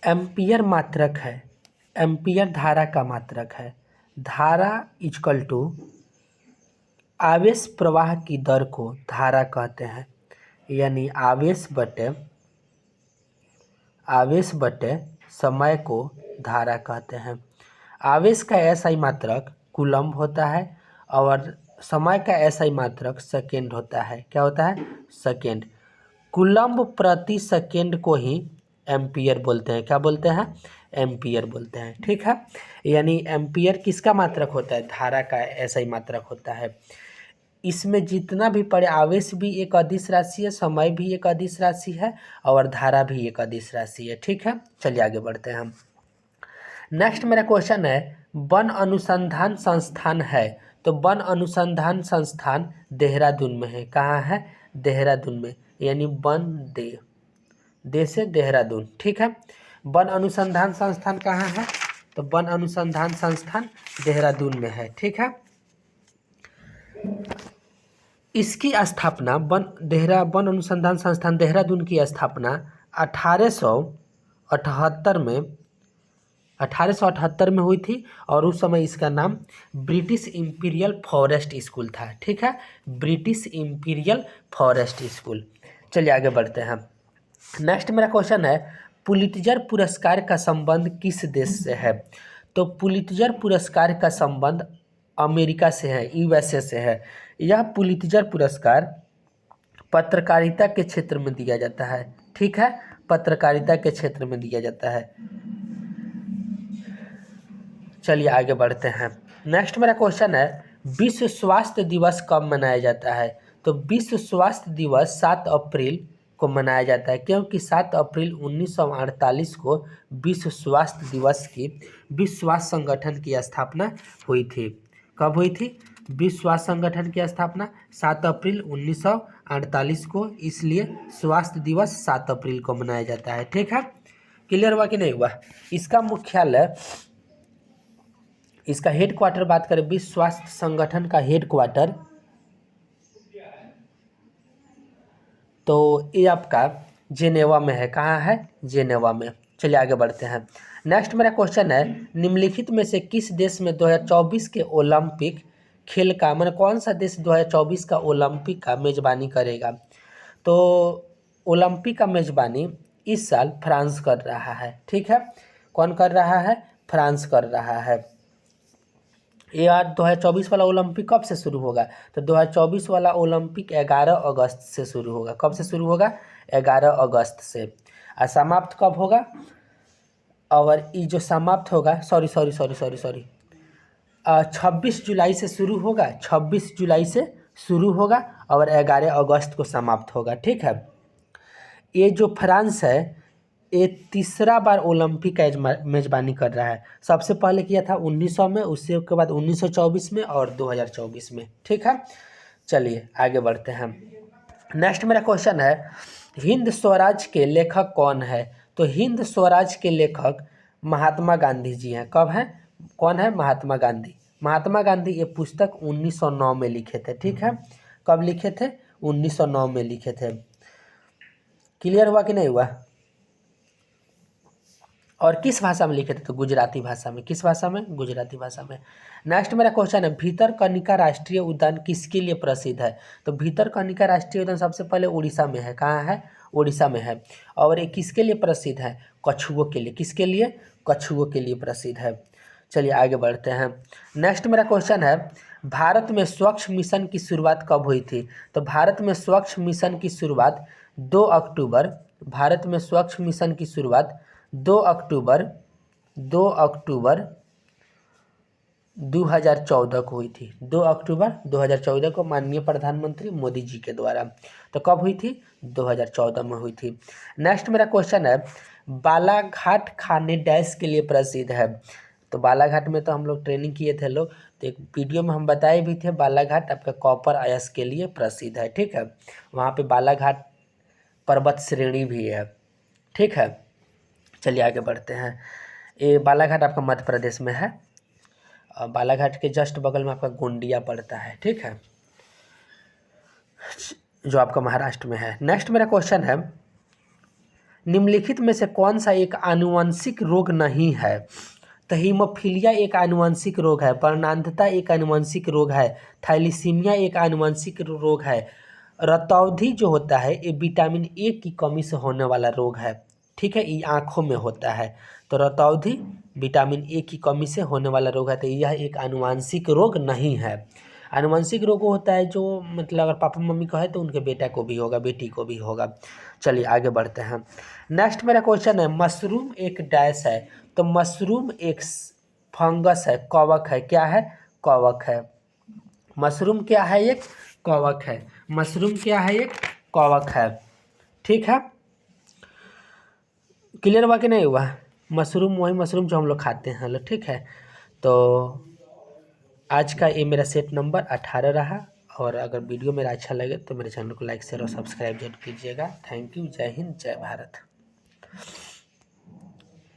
Ampere मात्रक है, ampere धारा का मात्रक है। धारा इक्वल टू आवेश प्रवाह की दर को धारा कहते हैं, यानी आवेश बटे समय को धारा कहते हैं। आवेश का एसआई मात्रक कूलम्ब होता है और समय का एसआई मात्रक सेकेंड होता है। क्या होता है? सेकेंड। कूलम्ब प्रति सेकेंड को ही एम्पियर बोलते हैं। क्या बोलते हैं? एम्पियर बोलते हैं। ठीक है, यानी एम्पियर किसका मात्रक होता है? धारा का एसआई मात्रक होता है। इसमें जितना भी पड़े, आवेश भी एक अदिश राशि है, समय भी एक अदिश राशि है और धारा भी एक अदिश राशि है। ठीक है, चलिए आगे बढ़ते हैं हम। नेक्स्ट मेरा क्वेश्चन है, वन अनुसंधान संस्थान है, तो वन अनुसंधान संस्थान देहरादून में है। कहाँ है? देहरादून में, यानी वन दे से देहरादून। ठीक है, वन अनुसंधान संस्थान कहाँ है? तो वन अनुसंधान संस्थान देहरादून में है। ठीक है, इसकी स्थापना वन अनुसंधान संस्थान देहरादून की स्थापना 1878 में हुई थी और उस समय इसका नाम ब्रिटिश इंपीरियल फॉरेस्ट स्कूल था। ठीक है, ब्रिटिश इंपीरियल फॉरेस्ट स्कूल। चलिए आगे बढ़ते हैं। नेक्स्ट मेरा क्वेश्चन है, पुलित्जर पुरस्कार का संबंध किस देश से है? तो पुलित्जर पुरस्कार का संबंध अमेरिका से है, यूएसए से है। यह पुलित्जर पुरस्कार पत्रकारिता के क्षेत्र में दिया जाता है। ठीक है, पत्रकारिता के क्षेत्र में दिया जाता है। चलिए आगे बढ़ते हैं। नेक्स्ट मेरा क्वेश्चन है, विश्व स्वास्थ्य दिवस कब मनाया जाता है? तो विश्व स्वास्थ्य दिवस 7 अप्रैल को मनाया जाता है, क्योंकि 7 अप्रैल 1948 को विश्व स्वास्थ्य दिवस की विश्व स्वास्थ्य संगठन की स्थापना हुई थी। कब हुई थी? विश्व स्वास्थ्य संगठन की स्थापना 7 अप्रैल 1948 को, इसलिए स्वास्थ्य दिवस 7 अप्रैल को मनाया जाता है। ठीक है, क्लियर हुआ कि नहीं हुआ? इसका मुख्यालय, इसका हेडक्वार्टर बात करें, विश्व स्वास्थ्य संगठन का हेडक्वार्टर, तो ये आपका जेनेवा में है। कहाँ है? जेनेवा में। चलिए आगे बढ़ते हैं। नेक्स्ट मेरा क्वेश्चन है, निम्नलिखित में से किस देश में 2024 के ओलंपिक खेल का, मतलब कौन सा देश 2024 का ओलंपिक का मेजबानी करेगा? तो ओलंपिक का मेजबानी इस साल फ्रांस कर रहा है। ठीक है, कौन कर रहा है? फ्रांस कर रहा है। ये आज 2024 वाला ओलंपिक कब से शुरू होगा? तो 2024 वाला ओलंपिक 11 अगस्त से शुरू होगा। कब से शुरू होगा? 11 अगस्त से। और समाप्त कब होगा? और ये जो समाप्त होगा, सॉरी 26 जुलाई से शुरू होगा, 26 जुलाई से शुरू होगा और 11 अगस्त को समाप्त होगा। ठीक है, ये जो फ्रांस है, ये तीसरा बार ओलंपिक का मेजबानी कर रहा है। सबसे पहले किया था 1900 में, उससे के बाद 1924 में और 2024 में। ठीक है, चलिए आगे बढ़ते हैं। नेक्स्ट मेरा क्वेश्चन है, हिंद स्वराज के लेखक कौन है? तो हिंद स्वराज के लेखक महात्मा गांधी जी हैं। कब हैं? कौन है? महात्मा गांधी। महात्मा गांधी ये पुस्तक 1909 में लिखे थे। ठीक है, कब लिखे थे? 1909 में लिखे थे। क्लियर हुआ कि नहीं हुआ? और किस भाषा में लिखे थे? तो गुजराती भाषा में। किस भाषा में? गुजराती भाषा में। नेक्स्ट मेरा क्वेश्चन है, भीतरकनिका राष्ट्रीय उद्यान किसके लिए प्रसिद्ध है? तो भीतरकनिका राष्ट्रीय उद्यान सबसे पहले उड़ीसा में है। कहाँ है? उड़ीसा में है। और ये किसके लिए प्रसिद्ध है? कछुओं के लिए। किसके लिए? कछुओं के लिए प्रसिद्ध है। चलिए आगे बढ़ते हैं। नेक्स्ट मेरा क्वेश्चन है, भारत में स्वच्छ मिशन की शुरुआत कब हुई थी? तो भारत में स्वच्छ मिशन की शुरुआत 2 अक्टूबर, भारत में स्वच्छ मिशन की शुरुआत 2 अक्टूबर 2014 को हुई थी। 2 अक्टूबर 2014 को माननीय प्रधानमंत्री मोदी जी के द्वारा। तो कब हुई थी? 2014 में हुई थी। नेक्स्ट मेरा क्वेश्चन है, बालाघाट खाने डैश के लिए प्रसिद्ध है? तो बालाघाट में तो हम लोग ट्रेनिंग किए थे लोग, तो एक वीडियो में हम बताए भी थे, बालाघाट आपका कॉपर अयस्क के लिए प्रसिद्ध है। ठीक है, वहाँ पे बालाघाट पर्वत श्रेणी भी है। ठीक है, चलिए आगे बढ़ते हैं। ये बालाघाट आपका मध्य प्रदेश में है और बालाघाट के जस्ट बगल में आपका गोंडिया पड़ता है। ठीक है, जो आपका महाराष्ट्र में है। नेक्स्ट मेरा क्वेश्चन है, निम्नलिखित में से कौन सा एक आनुवंशिक रोग नहीं है? तो हीमोफीलिया एक आनुवंशिक रोग है, वर्णांधता एक आनुवंशिक रोग है, थैलीसीमिया एक आनुवंशिक रोग है, रतौंधी जो होता है ये विटामिन ए की कमी से होने वाला रोग है। ठीक है, ये आँखों में होता है, तो रतौंधी विटामिन ए की कमी से होने वाला रोग है, तो यह एक आनुवंशिक रोग नहीं है। आनुवंशिक रोग होता है जो मतलब अगर पापा मम्मी को है तो उनके बेटा को भी होगा, बेटी को भी होगा। चलिए आगे बढ़ते हैं। नेक्स्ट मेरा क्वेश्चन है, मशरूम एक डैश है, तो मशरूम एक फंगस है, कवक है, क्या है? कवक है। मशरूम क्या है? एक कवक है। मशरूम क्या है? एक कवक है। ठीक है, क्लियर हुआ कि नहीं हुआ? मशरूम वही मशरूम जो हम लोग खाते हैं लोग। ठीक है, तो आज का ये मेरा सेट नंबर 18 रहा, और अगर वीडियो मेरा अच्छा लगे तो मेरे चैनल को लाइक शेयर और सब्सक्राइब जरूर कीजिएगा। Thank you. जय हिंद, जय भारत।